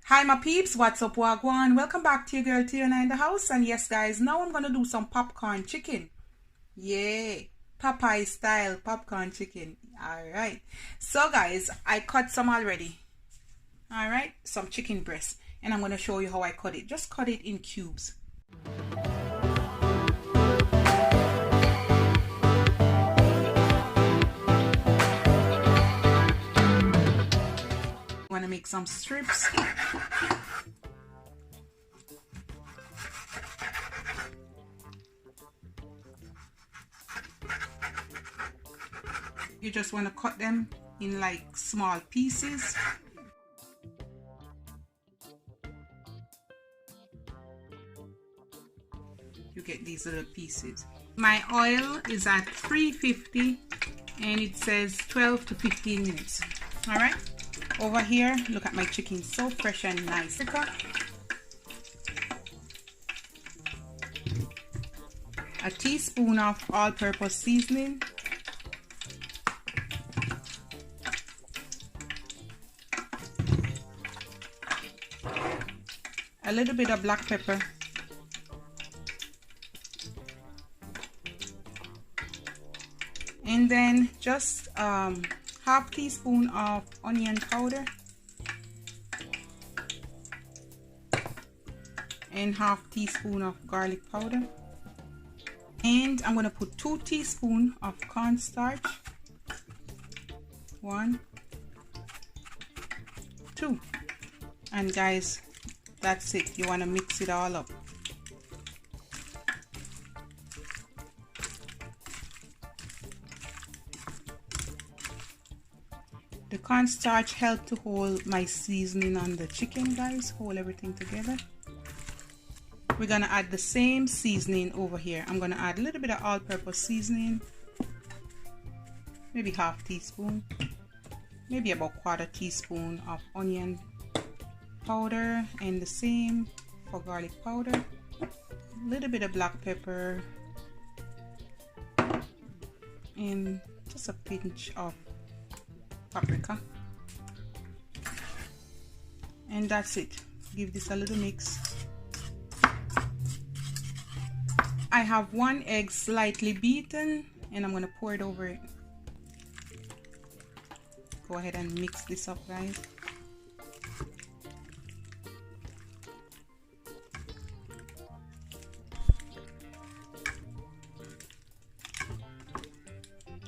Hi my peeps, what's up, wagwan? Welcome back to your girl Tiana in the house. And yes guys, now I'm gonna do some popcorn chicken. Yay, Popeye style popcorn chicken. Alright, so guys, I cut some already. Alright, some chicken breast, and I'm gonna show you how I cut it. Just cut it in cubes. I'm gonna make some strips. You just want to cut them in like small pieces. You get these little pieces. My oil is at 350 and it says 12 to 15 minutes. All right. Over here, look at my chicken, so fresh and nice. A teaspoon of all-purpose seasoning. A little bit of black pepper. And then just half teaspoon of onion powder and half teaspoon of garlic powder, and I'm gonna put 2 teaspoons of cornstarch. 1, 2, and guys, that's it. You want to mix it all up. The cornstarch helped to hold my seasoning on the chicken, guys. Hold everything together. We're gonna add the same seasoning over here. I'm gonna add a little bit of all-purpose seasoning, maybe half teaspoon, maybe about 1/4 teaspoon of onion powder, and the same for garlic powder. A little bit of black pepper, and just a pinch of paprika, and that's it. Give this a little mix. I have 1 egg slightly beaten, and I'm gonna pour it over it. Go ahead and mix this up, guys.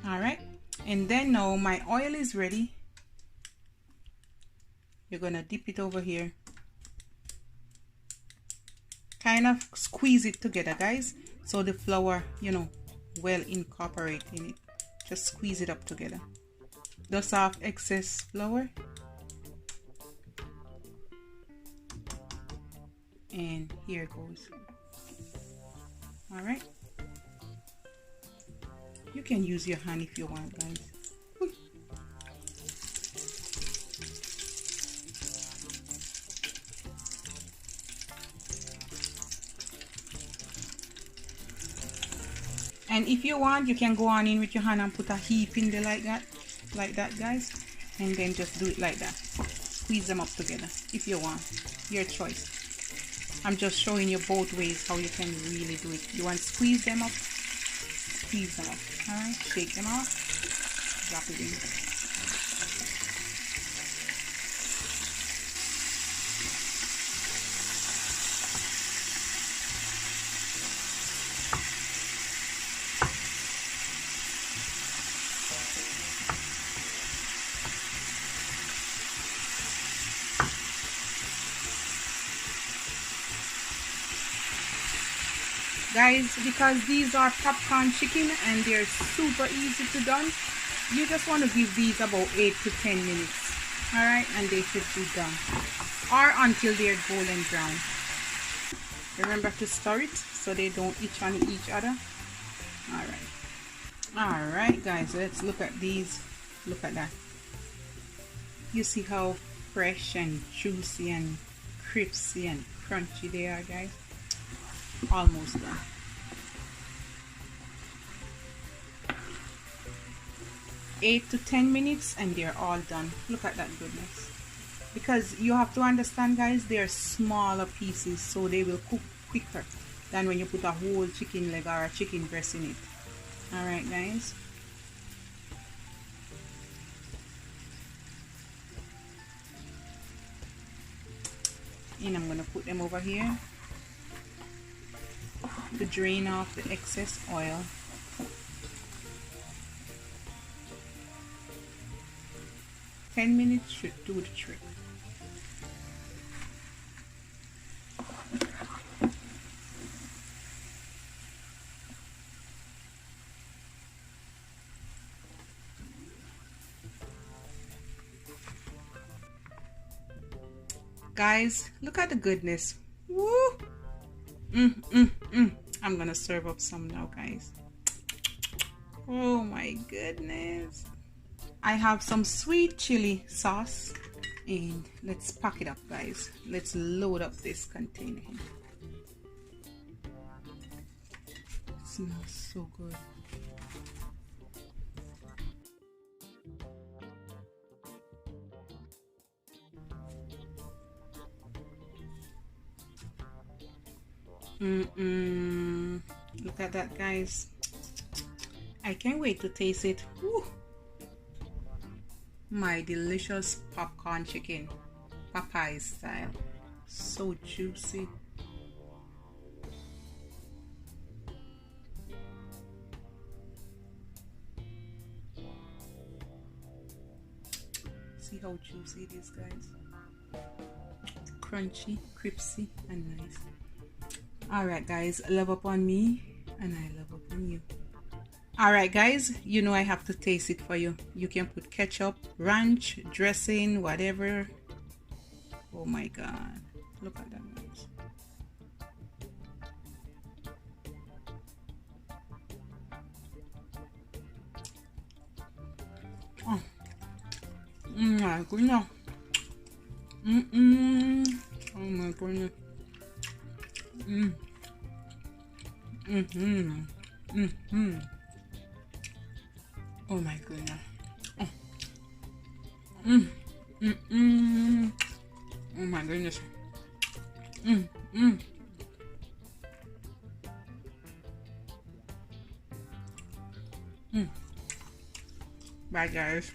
All right, and then now my oil is ready. You're gonna dip it over here, kind of squeeze it together, guys, so the flour, you know, well incorporate in it. Just squeeze it up together. Dust off excess flour, and here it goes. All right, you can use your hand if you want, guys. And if you want, you can go on in with your hand and put a heap in there like that, guys, and then just do it like that. Squeeze them up together if you want. Your choice. I'm just showing you both ways how you can really do it. You want to squeeze them up, squeeze them up. All right, shake them off, drop it in. Guys, because these are popcorn chicken and they're super easy to done, you just want to give these about 8 to 10 minutes. All right, and they should be done, or until they're golden brown. Remember to stir it so they don't itch on each other. All right guys, let's look at these. Look at that. You see how fresh and juicy and crispy and crunchy they are, guys. Almost done. (8 to 10 minutes) and they're all done. Look at that goodness. because you have to understand, guys, they're smaller pieces, so they will cook quicker than when you put a whole chicken leg or a chicken breast in it. All right, guys. And I'm gonna put them over here to drain off the excess oil. Ten minutes should do the trick. Guys, look at the goodness. Woo! I'm gonna serve up some now, guys. Oh my goodness. I have some sweet chili sauce, and let's pack it up, guys. Let's load up this container. It smells so good. Look at that, guys. I can't wait to taste it. Woo. My delicious popcorn chicken, Popeye style. So juicy. See how juicy it is, guys. Crunchy, crispy, and nice. Alright, guys, love upon me and I love upon you. Alright, guys, you know I have to taste it for you. You can put ketchup, ranch, dressing, whatever. Oh my god, look at that, guys. Oh my goodness. Oh my goodness. Oh my goodness. Oh my goodness. Bye, guys.